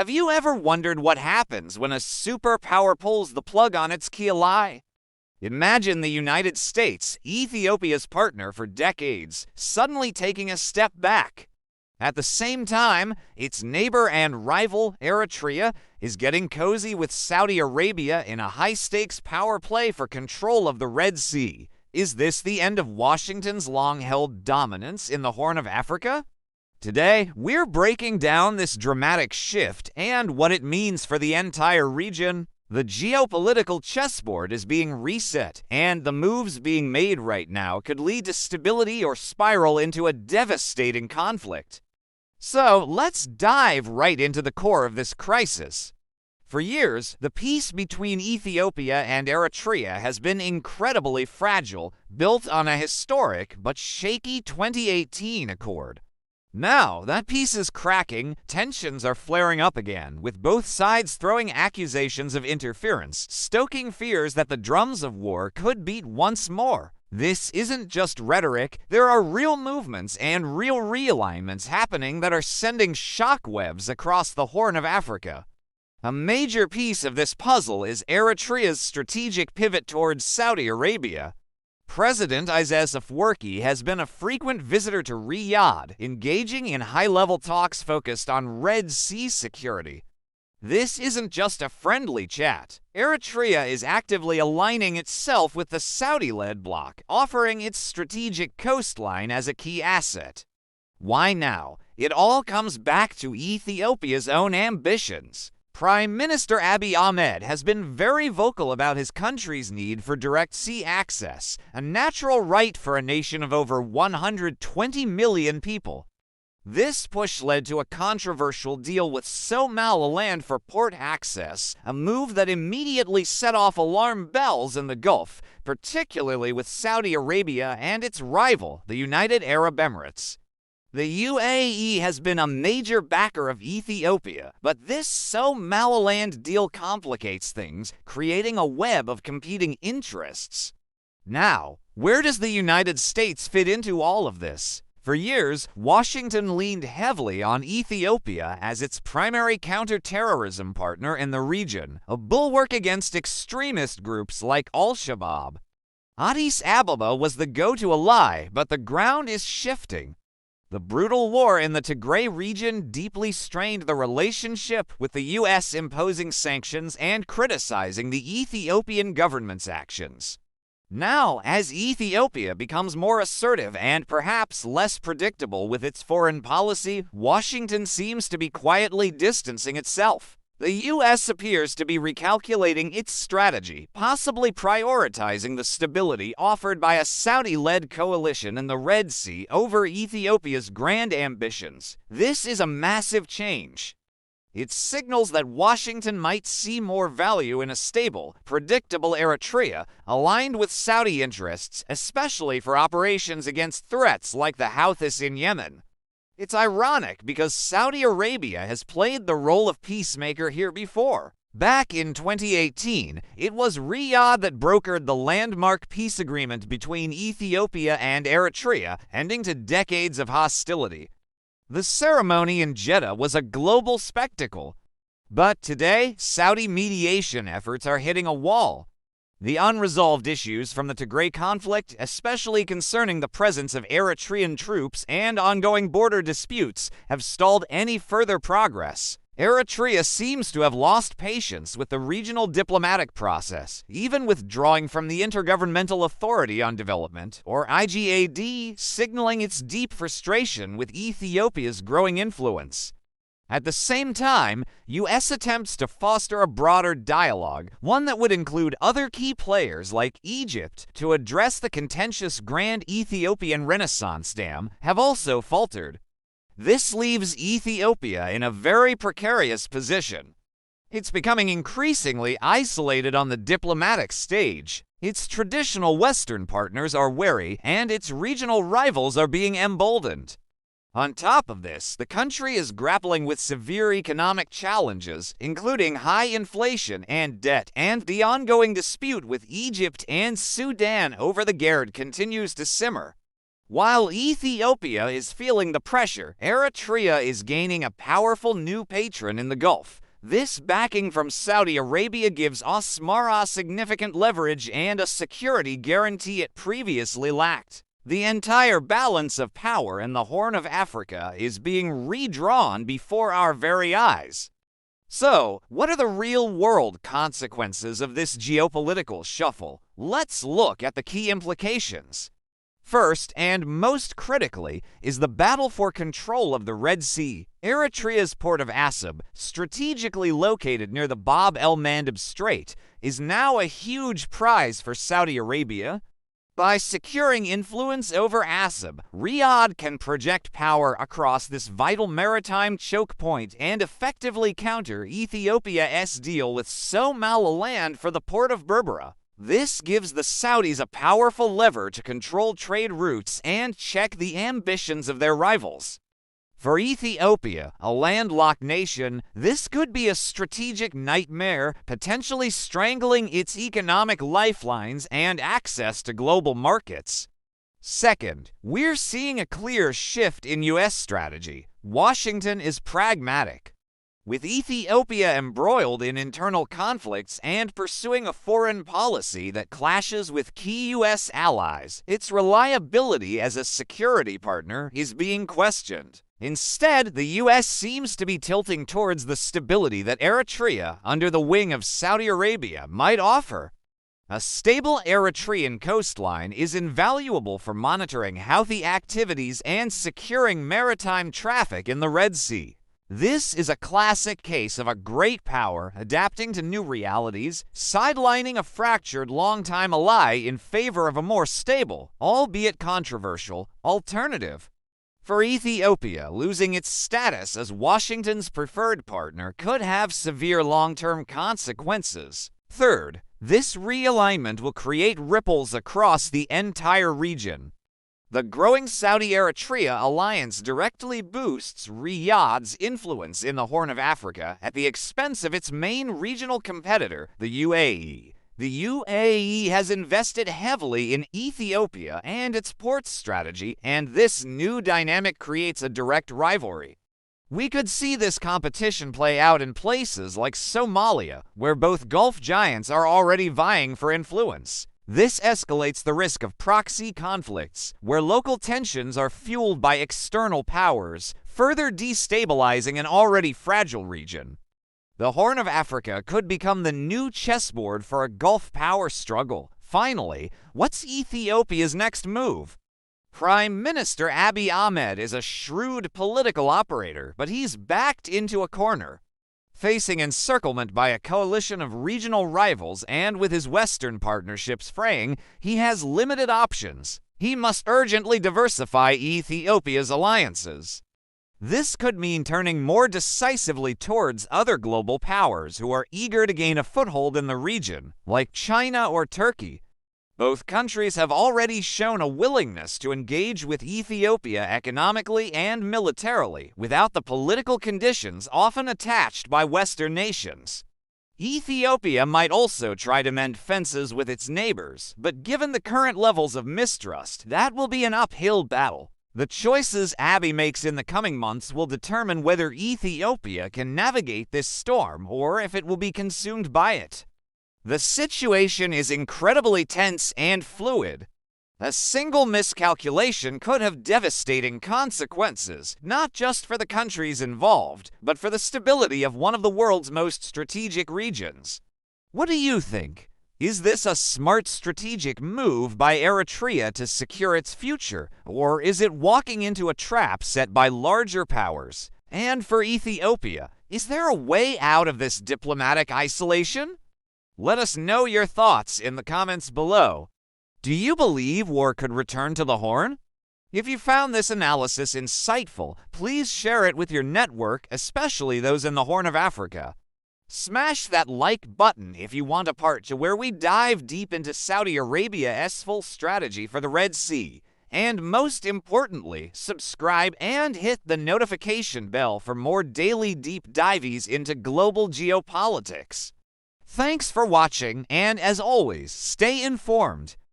Have you ever wondered what happens when a superpower pulls the plug on its key ally? Imagine the United States, Ethiopia's partner for decades, suddenly taking a step back. At the same time, its neighbor and rival, Eritrea, is getting cozy with Saudi Arabia in a high-stakes power play for control of the Red Sea. Is this the end of Washington's long-held dominance in the Horn of Africa? Today, we're breaking down this dramatic shift and what it means for the entire region. The geopolitical chessboard is being reset, and the moves being made right now could lead to stability or spiral into a devastating conflict. So, let's dive right into the core of this crisis. For years, the peace between Ethiopia and Eritrea has been incredibly fragile, built on a historic but shaky 2018 accord. Now, that peace is cracking, tensions are flaring up again, with both sides throwing accusations of interference, stoking fears that the drums of war could beat once more. This isn't just rhetoric, there are real movements and real realignments happening that are sending shockwaves across the Horn of Africa. A major piece of this puzzle is Eritrea's strategic pivot towards Saudi Arabia. President Isaias Afwerk has been a frequent visitor to Riyadh, engaging in high-level talks focused on Red Sea security. This isn't just a friendly chat. Eritrea is actively aligning itself with the Saudi-led bloc, offering its strategic coastline as a key asset. Why now? It all comes back to Ethiopia's own ambitions. Prime Minister Abiy Ahmed has been very vocal about his country's need for direct sea access, a natural right for a nation of over 120 million people. This push led to a controversial deal with Somaliland for port access, a move that immediately set off alarm bells in the Gulf, particularly with Saudi Arabia and its rival, the United Arab Emirates. The UAE has been a major backer of Ethiopia, but this Somaliland deal complicates things, creating a web of competing interests. Now, where does the United States fit into all of this? For years, Washington leaned heavily on Ethiopia as its primary counterterrorism partner in the region, a bulwark against extremist groups like Al-Shabaab. Addis Ababa was the go-to ally, but the ground is shifting. The brutal war in the Tigray region deeply strained the relationship, with the U.S. imposing sanctions and criticizing the Ethiopian government's actions. Now, as Ethiopia becomes more assertive and perhaps less predictable with its foreign policy, Washington seems to be quietly distancing itself. The U.S. appears to be recalculating its strategy, possibly prioritizing the stability offered by a Saudi-led coalition in the Red Sea over Ethiopia's grand ambitions. This is a massive change. It signals that Washington might see more value in a stable, predictable Eritrea aligned with Saudi interests, especially for operations against threats like the Houthis in Yemen. It's ironic because Saudi Arabia has played the role of peacemaker here before. Back in 2018, it was Riyadh that brokered the landmark peace agreement between Ethiopia and Eritrea, ending to decades of hostility. The ceremony in Jeddah was a global spectacle. But today, Saudi mediation efforts are hitting a wall. The unresolved issues from the Tigray conflict, especially concerning the presence of Eritrean troops and ongoing border disputes, have stalled any further progress. Eritrea seems to have lost patience with the regional diplomatic process, even withdrawing from the Intergovernmental Authority on Development, or IGAD, signaling its deep frustration with Ethiopia's growing influence. At the same time, U.S. attempts to foster a broader dialogue, one that would include other key players like Egypt, to address the contentious Grand Ethiopian Renaissance Dam, have also faltered. This leaves Ethiopia in a very precarious position. It's becoming increasingly isolated on the diplomatic stage. Its traditional Western partners are wary, and its regional rivals are being emboldened. On top of this, the country is grappling with severe economic challenges, including high inflation and debt, and the ongoing dispute with Egypt and Sudan over the Gerd continues to simmer. While Ethiopia is feeling the pressure, Eritrea is gaining a powerful new patron in the Gulf. This backing from Saudi Arabia gives Asmara significant leverage and a security guarantee it previously lacked. The entire balance of power in the Horn of Africa is being redrawn before our very eyes. So, what are the real-world consequences of this geopolitical shuffle? Let's look at the key implications. First, and most critically, is the battle for control of the Red Sea. Eritrea's port of Asab, strategically located near the Bab el-Mandeb Strait, is now a huge prize for Saudi Arabia. By securing influence over Asab, Riyadh can project power across this vital maritime choke point and effectively counter Ethiopia's deal with Somaliland for the port of Berbera. This gives the Saudis a powerful lever to control trade routes and check the ambitions of their rivals. For Ethiopia, a landlocked nation, this could be a strategic nightmare, potentially strangling its economic lifelines and access to global markets. Second, we're seeing a clear shift in U.S. strategy. Washington is pragmatic. With Ethiopia embroiled in internal conflicts and pursuing a foreign policy that clashes with key U.S. allies, its reliability as a security partner is being questioned. Instead, the U.S. seems to be tilting towards the stability that Eritrea, under the wing of Saudi Arabia, might offer. A stable Eritrean coastline is invaluable for monitoring Houthi activities and securing maritime traffic in the Red Sea. This is a classic case of a great power adapting to new realities, sidelining a fractured longtime ally in favor of a more stable, albeit controversial, alternative. For Ethiopia, losing its status as Washington's preferred partner could have severe long-term consequences. Third, this realignment will create ripples across the entire region. The growing Saudi-Eritrea alliance directly boosts Riyadh's influence in the Horn of Africa at the expense of its main regional competitor, the UAE. The UAE has invested heavily in Ethiopia and its port strategy, and this new dynamic creates a direct rivalry. We could see this competition play out in places like Somalia, where both Gulf giants are already vying for influence. This escalates the risk of proxy conflicts, where local tensions are fueled by external powers, further destabilizing an already fragile region. The Horn of Africa could become the new chessboard for a Gulf power struggle. Finally, what's Ethiopia's next move? Prime Minister Abiy Ahmed is a shrewd political operator, but he's backed into a corner. Facing encirclement by a coalition of regional rivals and with his Western partnerships fraying, he has limited options. He must urgently diversify Ethiopia's alliances. This could mean turning more decisively towards other global powers who are eager to gain a foothold in the region, like China or Turkey. Both countries have already shown a willingness to engage with Ethiopia economically and militarily without the political conditions often attached by Western nations. Ethiopia might also try to mend fences with its neighbors, but given the current levels of mistrust, that will be an uphill battle. The choices Abiy makes in the coming months will determine whether Ethiopia can navigate this storm or if it will be consumed by it. The situation is incredibly tense and fluid. A single miscalculation could have devastating consequences, not just for the countries involved, but for the stability of one of the world's most strategic regions. What do you think? Is this a smart strategic move by Eritrea to secure its future, or is it walking into a trap set by larger powers? And for Ethiopia, is there a way out of this diplomatic isolation? Let us know your thoughts in the comments below. Do you believe war could return to the Horn? If you found this analysis insightful, please share it with your network, especially those in the Horn of Africa. Smash that like button if you want a part 2 where we dive deep into Saudi Arabia's full strategy for the Red Sea. And most importantly, subscribe and hit the notification bell for more daily deep dives into global geopolitics. Thanks for watching, and as always, stay informed.